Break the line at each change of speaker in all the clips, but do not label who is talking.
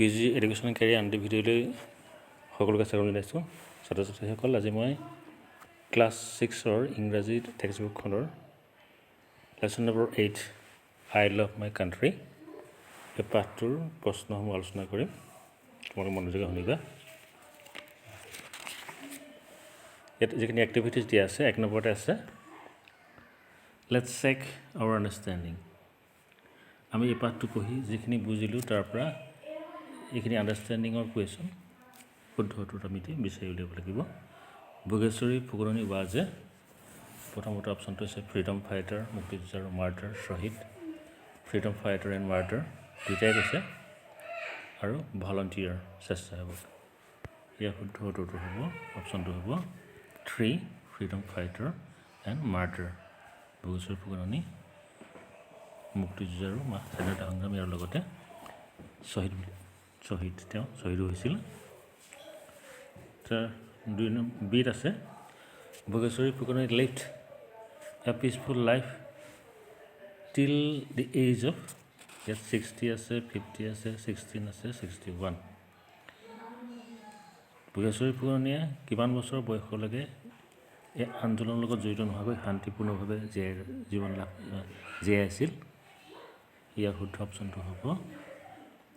PG education career আনটি ভিডিঅ'লৈ সকলোকে স্বাগতম জনাইছোঁ ছাত্ৰ ছাত্ৰীসকল আজি মই ক্লাছ 6ৰ ইংৰাজী টেক্সটবুকখনৰ lesson number 8 I love my country এই পাঠটোৰ প্ৰশ্নসমূহ আলোচনা কৰিম তোমালোকে মনোযোগেৰে শুনিবা ইয়াত যিখিনি এক্টিভিটিজ দিয়া আছে এক নম্বৰতে আছে লেটছ চেক আৱাৰ আণ্ডাৰষ্টেণ্ডিং আমি এই পাঠটো পঢ়ি যিখিনি বুজিলোঁ তাৰ পৰা এইখিনি আণ্ডাৰষ্টেণ্ডিঙৰ কুৱেশ্যন শুদ্ধটোত আমি বিচাৰি উলিয়াব লাগিব ভোগেশ্বৰী ফুকননী ৱাজে প্ৰথমতে অপশ্যনটো হৈছে ফ্ৰীডম ফাইটাৰ মুক্তিযুঁজাৰ আৰু মাৰ্টাৰ শ্বহীদ ফ্ৰীডম ফাইটাৰ এণ্ড মাৰ্টাৰ দুইটাই কৈছে আৰু ভলণ্টিয়াৰ স্বেচ্ছাসেৱক ইয়াৰ শুদ্ধটো হ'ব অপশ্যনটো হ'ব 3 freedom fighter and martyr Bhogeswari Phukanani মুক্তিযুঁজ আৰু স্বাধীনতা সংগ্ৰামী আৰু লগতে তেওঁ শ্বহীদ হৈছিল তাৰ 2 বিত আছে Bhogeswari Phukanani lived a peaceful life till the age of ইয়াত 60 আছে 50 আছে 16 আছে 61 ভোগেশ্বৰী ফুকননীয়ে কিমান বছৰ বয়সলৈকে এই আন্দোলনৰ লগত জড়িত নোহোৱাকৈ শান্তিপূৰ্ণভাৱে জীয়াই আছিল ইয়াৰ শুদ্ধ অপশ্যনটো হ'ব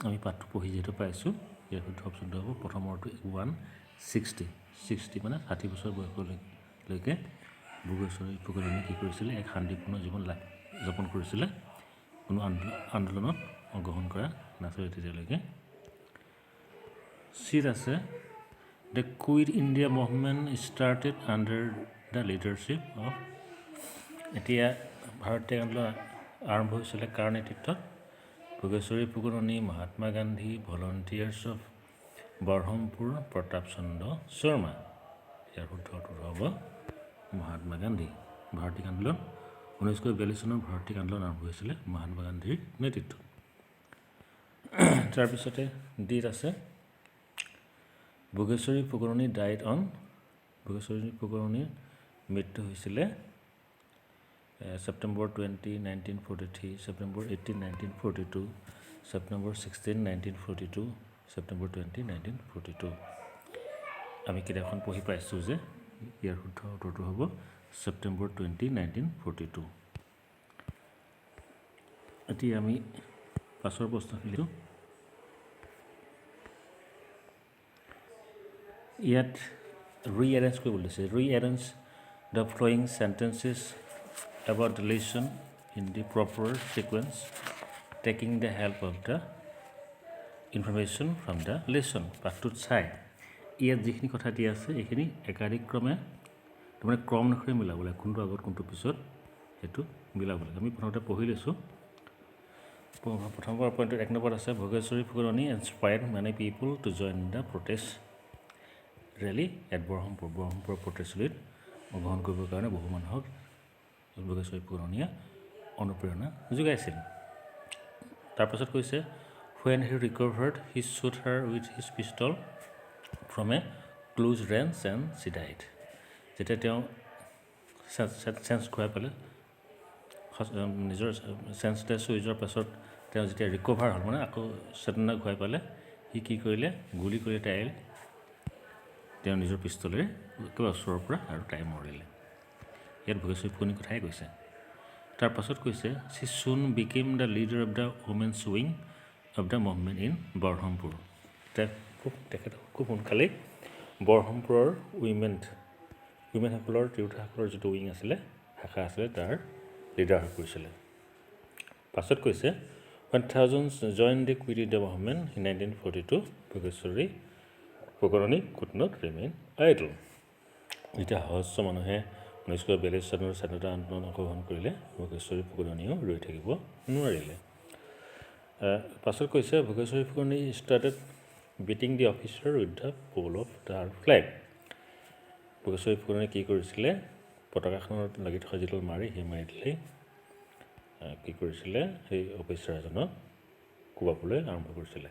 আমি পাঠটো পঢ়ি যিহেতু পাইছোঁ ইয়াৰ শুদ্ধ অপশ্যনটো হ'ব প্ৰথমৰটো 160 মানে 60 বছৰ বয়সলৈকে ভোগেশ্বৰী ফুকননীয়ে কি কৰিছিলে এক শান্তিপূৰ্ণ জীৱন যাপন কৰিছিলে কোনো আন্দোলনত অংশগ্ৰহণ কৰা নাছিলে তেতিয়ালৈকে চিট আছে the Quit India movement started under the leadership of এতিয়া ভাৰতীয় আন্দোলন আৰম্ভ হৈছিলে কাৰ নেতৃত্বত ভোগেশ্বৰী ফুকননী মহাত্মা গান্ধী ভলণ্টিয়াৰ্ছ অফ বৰহমপুৰ প্ৰতাপ চন্দ্ৰ শৰ্মা ইয়াৰ শুদ্ধটো হ'ব মহাত্মা গান্ধী ভাৰতীয় আন্দোলন 1942 চনৰ ভাৰতীয় আন্দোলন আৰম্ভ হৈছিলে মহাত্মা গান্ধীৰ নেতৃত্বত তাৰপিছতে ডিত আছে ভোগেশ্বৰী ফুকননী ডাইড অন ভোগেশ্বৰী ফুকননীৰ মৃত্যু হৈছিলে September 20, 1943, September 18, 1942, September 16, 1942, September 20, 1942 আমি কিতাপখন পঢ়ি পাইছোঁ যে ইয়াৰ শুদ্ধ উত্তৰটো হ'ব September 20, 1942 এতিয়া আমি পাছৰ প্ৰশ্নখিনি লিখোঁ ইয়াত ৰিএৰেঞ্জ কৰিব দিছে rearrange the following sentences about the lesson in the proper sequence taking the help of the information from the lesson পাঠটোত চাই ইয়াত যিখিনি কথা দিয়া আছে এইখিনি একাধিক ক্ৰমে তাৰমানে ক্ৰম নখৰে মিলাব লাগে কোনটো আগত কোনটো পিছত সেইটো মিলাব লাগে আমি প্ৰথমতে পঢ়ি লৈছোঁ প্ৰথমৰ পইণ্টত 1 নম্বৰত আছে Bhogeswari Phukanani inspired many people to join the protest rally at Barhampur protest ৰেলীত অংশগ্ৰহণ কৰিবৰ কাৰণে বহু মানুহক ভোগেশ্বৰী ফুকননীয়ে অনুপ্ৰেৰণা যোগাইছিল তাৰপাছত কৈছে when he recovered he shot her with his pistol from a close range and she died যেতিয়া তেওঁ চেঞ্চ ঘূৰাই পালে নিজৰ চেঞ্চলেছ হৈ যোৱাৰ পাছত তেওঁ যেতিয়া ৰিকভাৰ হ'ল মানে আকৌ চেতনা ঘূৰাই পালে সি কি কৰিলে গুলি কৰি তাইৰ তেওঁ নিজৰ পিষ্টলেৰে কিবা ওচৰৰ পৰা আৰু তাই মৰিলে ইয়াত ভোগেশ্বৰী ফুকননীৰ কথাই কৈছে তাৰপাছত কৈছে she soon became the leader of the women's wing of the movement in Barhampur তেখেত খুব সোনকালেই বৰহমপুৰৰ উইমেনসকলৰ তিৰোতাসকলৰ যিটো উইং আছিলে শাখা আছিলে তাৰ লিডাৰ হৈ পৰিছিলে পাছত কৈছে when thousands joined the Quit India movement in 1942 Bhogeswari Phukanani could not remain idle যেতিয়া সহস্ৰ মানুহে 1942 চনৰ স্বাধীনতা আন্দোলনত অংশগ্ৰহণ কৰিলে ভোগেশ্বৰী ফুকননীও ৰৈ থাকিব নোৱাৰিলে পাছত কৈছে Bhogeswari Phukanani started beating the officer with the pole of the flag Bhogeswari Phukanani কি কৰিছিলে পতাকাখনত লাগি থকা যিডাল মাৰি সেই মাৰি দিলেই কি কৰিছিলে সেই অফিচাৰ এজনক কোবাবলৈ আৰম্ভ কৰিছিলে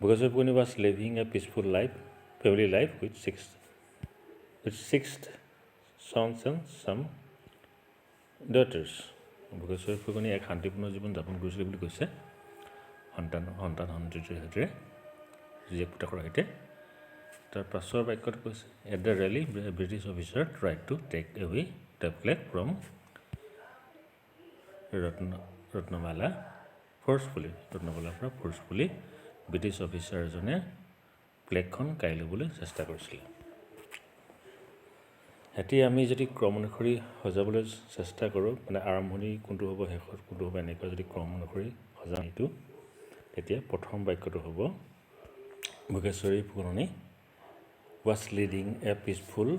Bhogeswari Phukanani was living A peaceful life family life with 6 sons and some daughters Bhogeswari Phukanani এক শান্তিপূৰ্ণ জীৱন যাপন কৰিছিলে বুলি কৈছে সন্তান সন্ততিৰ সৈতে ৰিজেক্ট কৰা সৈতে তাৰ পাছৰ বাক্যটো কৈছে at the rally British officer try to take away the flag from Ratnamala ৰত্নমালাৰ পৰা ফ'ৰ্চফুলি ব্ৰিটিছ অফিচাৰ এজনে ফ্লেগখন কাঢ়ি ল'বলৈ চেষ্টা কৰিছিলে। এতিয়া আমি যদি ক্ৰম অনুসৰি সজাবলৈ চেষ্টা কৰোঁ মানে আৰম্ভণি কোনটো হ'ব শেষত কোনটো হ'ব এনেকুৱা যদি ক্ৰম অনুসৰি সজাওঁ এইটো তেতিয়া প্ৰথম বাক্যটো হ'ব Bhogeswari Phukanani was leading a peaceful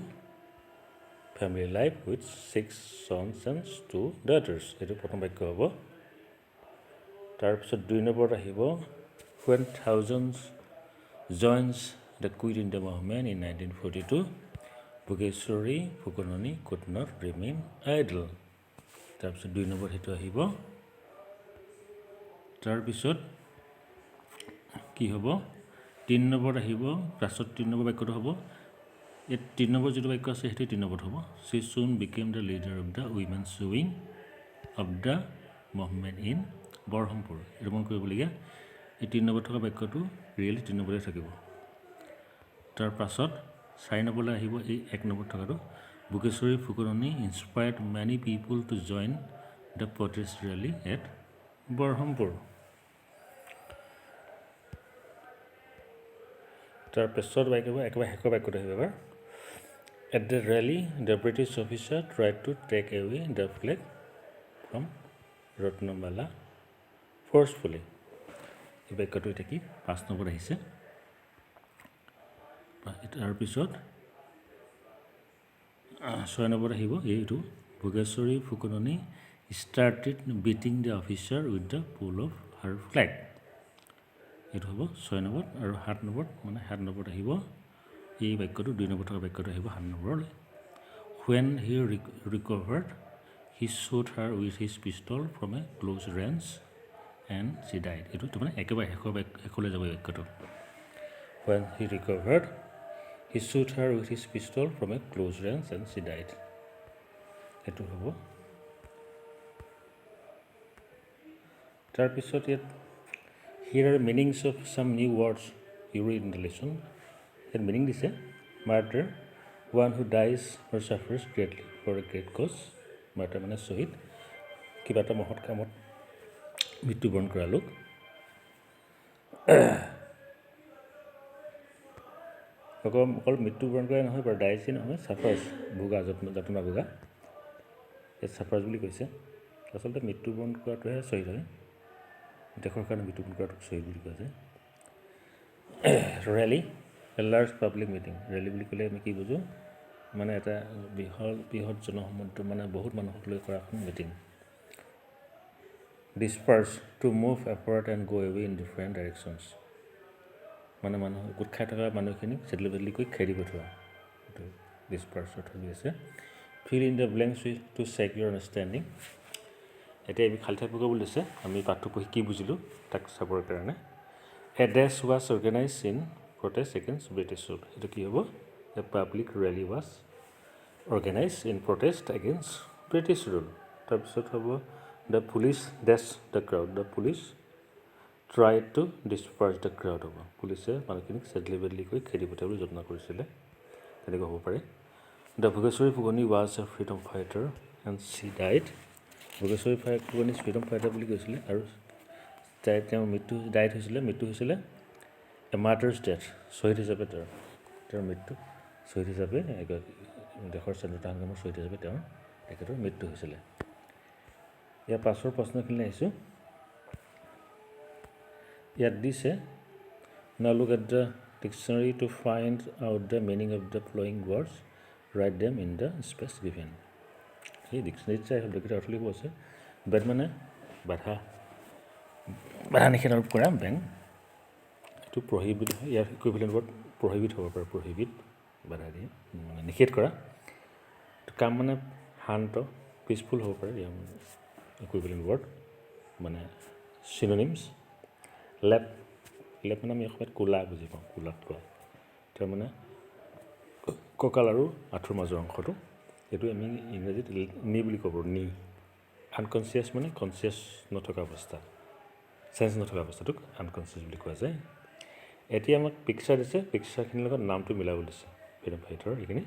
family life with 6 sons and 2 daughters. এইটো প্ৰথম বাক্য হ'ব। তাৰপিছত 2 নম্বৰত আহিব when thousands joins the Quit India movement in 1942 Bhogeswari Phukanani could not remain idle. তাৰপিছত 2 নম্বৰ সেইটো আহিব। তাৰপিছত কি হ'ব 3 নম্বৰত আহিব পাছত 3 নম্বৰ বাক্যটো হ'ব এই 3 নম্বৰ যিটো বাক্য আছে সেইটো 3 নম্বৰত হ'ব she soon became the leader of the women's wing of the movement in Barhampur. এইটো মন কৰিবলগীয়া এই 3 নম্বৰত থকা বাক্যটো ৰিয়েলি 3 নম্বৰতে থাকিব। তাৰ পাছত 4 নম্বৰলৈ আহিব এই 1 নম্বৰত থকাটো Bhogeswari Phukanani inspired many people to join the protest rally at Barhampur. তাৰ পিছত একেবাৰে শেষৰ বাক্যটো আহিব এবাৰ at the rally the British officer try to take away the flag from Ratnamala forcefully. এই বাক্যটো এতিয়া কি 5 নম্বৰত আহিছে। তাৰপিছত 6 নম্বৰত আহিব এইটো Bhogeswari Phukanani started beating the officer with the pole of her flag। এইটো হ'ব 6 নম্বৰত আৰু 7 নম্বৰত মানে 7 নম্বৰত আহিব এই বাক্যটো 2 নম্বৰত থকা বাক্যটো আহিব 7 নম্বৰলৈ when he recovered he shot her with his pistol from a close range and she died। এইটো মানে একেবাৰে শেষলৈ যাব এই বাক্যটো when he recovered he shot her with his pistol from a close range and she died। এইটো হ'ব। তাৰপিছত ইয়াত here are meanings of some new words you read in the lesson। ইয়াত মিনিং দিছে martyr one who dies or suffers greatly for a great cause। martyr মানে শ্বহীদ কিবা এটা মহৎ কামত মৃত্যুবৰণ কৰা লোক। অকল মৃত্যুবৰণ কৰাই নহয় বাৰু ডাইছে নহয় ছাফাৰ্ছ ভোগা যাতনা ভোগা ইয়াত ছাফাৰ্ছ বুলি কৈছে আচলতে মৃত্যুবৰণ কৰাটোহে শ্বহীদ হয় দেশৰ কাৰণে মৃত্যুবৰণ কৰাটোক শ্বহীদ বুলি কোৱা যায়। ৰেলী এ লাৰ্জ পাব্লিক মিটিং ৰেলী বুলি ক'লে আমি কি বুজোঁ মানে এটা বৃহৎ জনসমুদ্ৰ মানে বহুত মানুহক লৈ কৰা এখন meeting. Disperse to move apart and go' away in different directions মানে মানুহ গোট খাই থকা মানুহখিনিক চেডলি বেডলি কৰি খেদি পঠোৱা এইটো ডিছপাৰ্চ অৰ্থ হৈ আছে। Fill in the blanks to check your understanding. এতিয়া আমি খালী ঠাই বুলি দিছে আমি পাঠটো পঢ়ি কি বুজিলোঁ তাক চাবৰ কাৰণে a dais was organise in protest against British rule. এইটো কি হ'ব a public rally was organise in protest against British rule. তাৰপিছত হ'ব the police dash the crowd the police try to disperse the crowd হ'ব পুলিচে মানুহখিনিক চেডলি badly কৰি খেদি পঠিয়াবলৈ যত্ন কৰিছিলে তেনেকুৱা হ'ব পাৰে। The Bhogeswari Phukanani was a freedom fighter and C died. Bhogeswari Phukanani freedom fighter বুলি কৈছিলে আৰু তেওঁৰ মৃত্যু হৈছিলে এ মাৰ্টাৰ্ছ ডেথ শ্বহীদ হিচাপে তেওঁৰ মৃত্যু শ্বহীদ হিচাপে দেশৰ স্বাধীনতা সংগ্ৰামৰ শ্বহীদ হিচাপে তেখেতৰ মৃত্যু হৈছিলে। ইয়াৰ পাছৰ প্ৰশ্নখিনি আহিছোঁ ইয়াত দিছে now look at the dictionary to find out the meaning of the following words write them in the space given। এই ডিকশ্যনেৰীত চাই শব্দকেইটা অৰ্থ লিখিব আছে বেদ মানে বাধা নিষেধ আৰোপ কৰা বেং এইটো প্ৰহিবিট হয় ইয়াৰ ইকুইভেলেণ্ট ৱৰ্ড প্ৰহিবিট হ'ব পাৰে প্ৰহিবিট বাধা দিয়ে মানে নিষেধ কৰা কাম মানে শান্ত পিচফুল হ'ব পাৰে ইয়াৰ ইকুইভেলেণ্ট ৱৰ্ড মানে চিনোনিমছ। লেপ মানে আমি অসমীয়াত কোলা বুজি পাওঁ কোলাত কোৱা তাৰ মানে কঁকাল আৰু আঁঠুৰ মাজৰ অংশটো এইটো আমি ইংৰাজীত নি বুলি ক'ব নি। আনকনচিয়াছ মানে কনচিয়াছ নথকা অৱস্থা চেঞ্চ নথকা অৱস্থাটোক আনকনচিয়াছ বুলি কোৱা যায়। এতিয়া আমাক পিকচাৰ দিছে, পিকচাৰখিনিৰ লগত নামটো মিলাব দিছে ফ্ৰীডম ফাইটাৰৰ। এইখিনি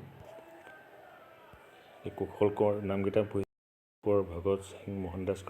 এই কুশল কোঁৱৰ নামকেইটা কোঁৱৰ, ভগত সিং, মোহনদাস